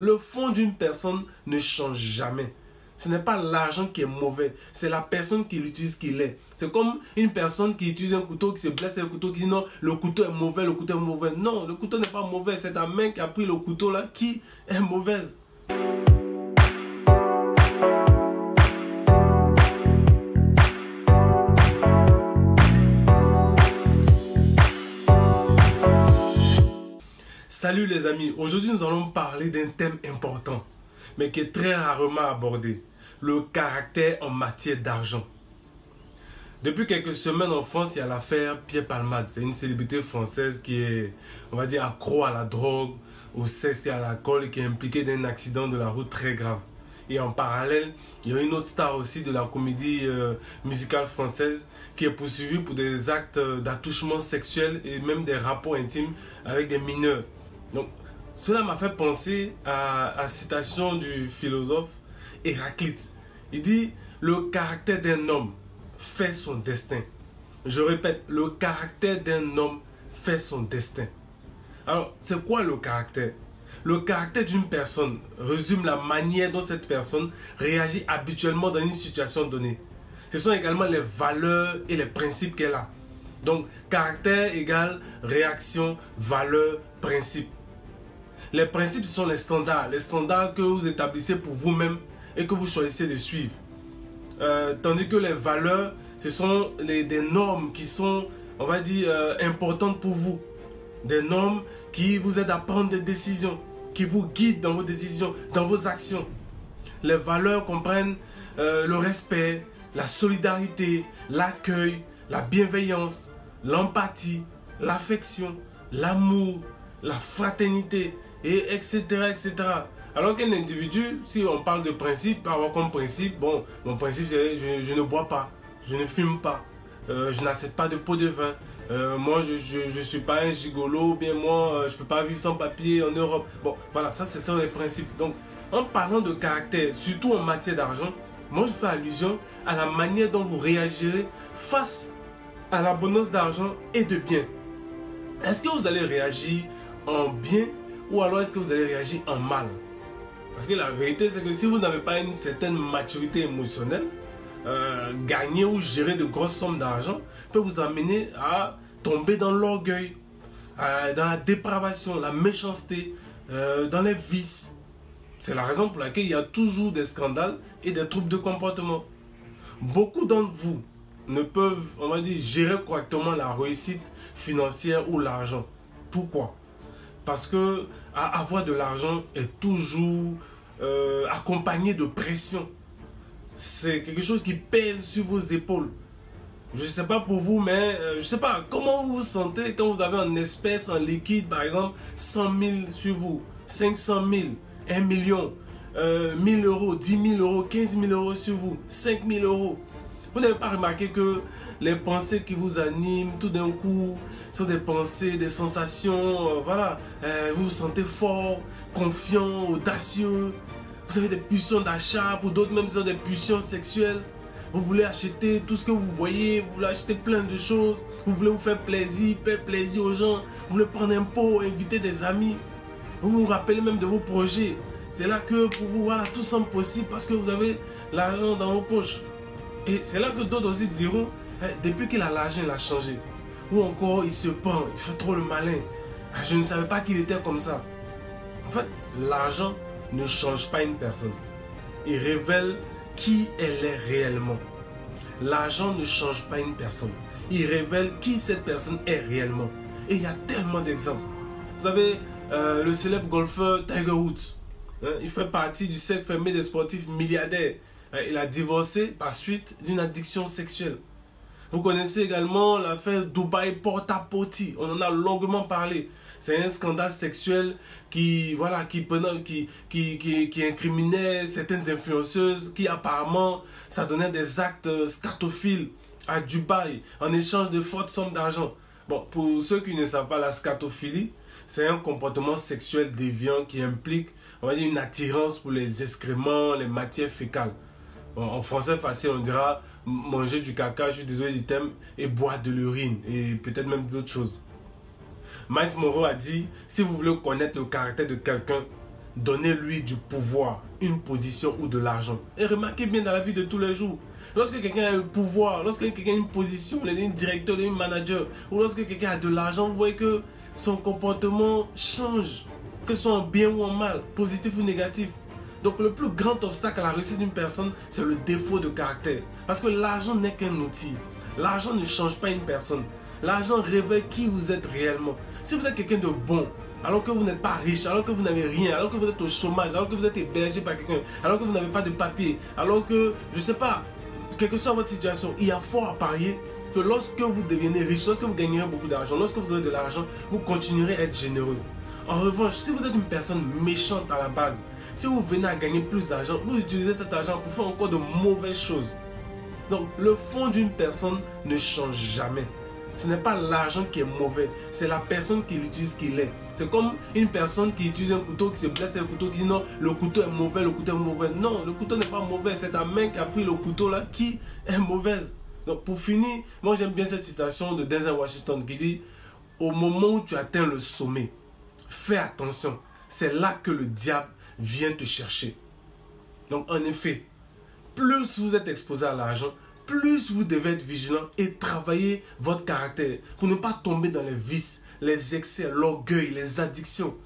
Le fond d'une personne ne change jamais. Ce n'est pas l'argent qui est mauvais, c'est la personne qui l'utilise qui l'est. C'est comme une personne qui utilise un couteau, qui se blesse avec le couteau, qui dit non, le couteau est mauvais, le couteau est mauvais. Non, le couteau n'est pas mauvais, c'est ta main qui a pris le couteau là qui est mauvaise. Salut les amis, aujourd'hui nous allons parler d'un thème important, mais qui est très rarement abordé, le caractère en matière d'argent. Depuis quelques semaines en France, il y a l'affaire Pierre Palmade. C'est une célébrité française qui est, on va dire, accro à la drogue, au sexe et à l'alcool et qui est impliquée dans un accident de la route très grave. Et en parallèle, il y a une autre star aussi de la comédie musicale française qui est poursuivie pour des actes d'attouchement sexuel et même des rapports intimes avec des mineurs. Donc, cela m'a fait penser à la citation du philosophe Héraclite. Il dit « Le caractère d'un homme fait son destin ». Je répète, le caractère d'un homme fait son destin. Alors, c'est quoi le caractère? Le caractère d'une personne résume la manière dont cette personne réagit habituellement dans une situation donnée. Ce sont également les valeurs et les principes qu'elle a. Donc, caractère égale réaction, valeur, principe. Les principes sont les standards que vous établissez pour vous-même et que vous choisissez de suivre. Tandis que les valeurs, ce sont des normes qui sont, on va dire, importantes pour vous. Des normes qui vous aident à prendre des décisions, qui vous guident dans vos décisions, dans vos actions. Les valeurs comprennent le respect, la solidarité, l'accueil, la bienveillance, l'empathie, l'affection, l'amour, la fraternité, et etc. etc. Alors qu'un individu, si on parle de principe, avoir comme principe, bon, mon principe c'est je ne bois pas, je ne fume pas, je n'accepte pas de pot de vin, moi je suis pas un gigolo, bien moi je peux pas vivre sans papier en Europe. Bon, voilà, ça c'est ça les principes. Donc, en parlant de caractère, surtout en matière d'argent, moi je fais allusion à la manière dont vous réagirez face à l'abondance d'argent et de biens. Est-ce que vous allez réagir en bien ou alors est-ce que vous allez réagir en mal? Parce que la vérité c'est que si vous n'avez pas une certaine maturité émotionnelle, gagner ou gérer de grosses sommes d'argent peut vous amener à tomber dans l'orgueil, dans la dépravation, la méchanceté, dans les vices. C'est la raison pour laquelle il y a toujours des scandales et des troubles de comportement. Beaucoup d'entre vous ne peuvent, on va dire, gérer correctement la réussite financière ou l'argent. Pourquoi? Parce que avoir de l'argent est toujours accompagné de pression. C'est quelque chose qui pèse sur vos épaules. Je ne sais pas pour vous, mais je ne sais pas comment vous vous sentez quand vous avez en espèces, en liquide, par exemple, 100 000 sur vous, 500 000, 1 million, 1000 euros, 10 000 euros, 15 000 euros sur vous, 5 000 euros. Vous n'avez pas remarqué que les pensées qui vous animent tout d'un coup sont des pensées, des sensations, voilà, vous vous sentez fort, confiant, audacieux, vous avez des pulsions d'achat, pour d'autres même, ce sont des pulsions sexuelles. Vous voulez acheter tout ce que vous voyez, vous voulez acheter plein de choses, vous voulez vous faire plaisir aux gens, vous voulez prendre un pot, inviter des amis, vous vous rappelez même de vos projets. C'est là que pour vous, voilà, tout semble possible parce que vous avez l'argent dans vos poches. Et c'est là que d'autres aussi diront, depuis qu'il a l'argent, il a changé. Ou encore, il se prend, il fait trop le malin. Je ne savais pas qu'il était comme ça. En fait, l'argent ne change pas une personne. Il révèle qui elle est réellement. L'argent ne change pas une personne. Il révèle qui cette personne est réellement. Et il y a tellement d'exemples. Vous savez, le célèbre golfeur Tiger Woods. Il fait partie du cercle fermé des sportifs milliardaires. Il a divorcé par suite d'une addiction sexuelle. Vous connaissez également l'affaire Dubaï Porta-Potty. On en a longuement parlé. C'est un scandale sexuel qui incriminait certaines influenceuses qui apparemment ça donnait des actes scatophiles à Dubaï en échange de fortes sommes d'argent. Bon, pour ceux qui ne savent pas, la scatophilie, c'est un comportement sexuel déviant qui implique, on va dire, une attirance pour les excréments, les matières fécales. En français facile, on dira manger du caca, je suis désolé du thème, et boire de l'urine, et peut-être même d'autres choses. Miles Monroe a dit, si vous voulez connaître le caractère de quelqu'un, donnez-lui du pouvoir, une position ou de l'argent. Et remarquez bien dans la vie de tous les jours, lorsque quelqu'un a un pouvoir, lorsque quelqu'un a une position, il est un directeur, il est un manager, ou lorsque quelqu'un a de l'argent, vous voyez que son comportement change, que ce soit en bien ou en mal, positif ou négatif. Donc le plus grand obstacle à la réussite d'une personne, c'est le défaut de caractère. Parce que l'argent n'est qu'un outil. L'argent ne change pas une personne. L'argent révèle qui vous êtes réellement. Si vous êtes quelqu'un de bon, alors que vous n'êtes pas riche, alors que vous n'avez rien, alors que vous êtes au chômage, alors que vous êtes hébergé par quelqu'un, alors que vous n'avez pas de papier, alors que, je ne sais pas, quelle que soit votre situation, il y a fort à parier que lorsque vous devenez riche, lorsque vous gagnerez beaucoup d'argent, lorsque vous aurez de l'argent, vous continuerez à être généreux. En revanche, si vous êtes une personne méchante à la base, si vous venez à gagner plus d'argent, vous utilisez cet argent pour faire encore de mauvaises choses. Donc, le fond d'une personne ne change jamais. Ce n'est pas l'argent qui est mauvais, c'est la personne qui l'utilise qui l'est. C'est comme une personne qui utilise un couteau, qui se blesse avec un couteau, qui dit non, le couteau est mauvais, le couteau est mauvais. Non, le couteau n'est pas mauvais, c'est ta main qui a pris le couteau là qui est mauvaise. Donc, pour finir, moi j'aime bien cette citation de Denzel Washington qui dit: au moment où tu atteins le sommet, fais attention, c'est là que le diable vient te chercher. Donc en effet, plus vous êtes exposé à l'argent, plus vous devez être vigilant et travailler votre caractère pour ne pas tomber dans les vices, les excès, l'orgueil, les addictions.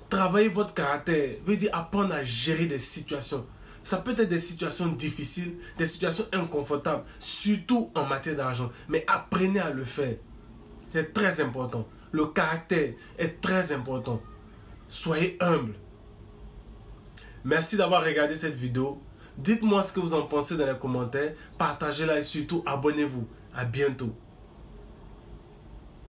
Travailler votre caractère veut dire apprendre à gérer des situations. Ça peut être des situations difficiles, des situations inconfortables, surtout en matière d'argent. Mais apprenez à le faire. C'est très important. Le caractère est très important. Soyez humble. Merci d'avoir regardé cette vidéo. Dites-moi ce que vous en pensez dans les commentaires. Partagez-la et surtout abonnez-vous. À bientôt.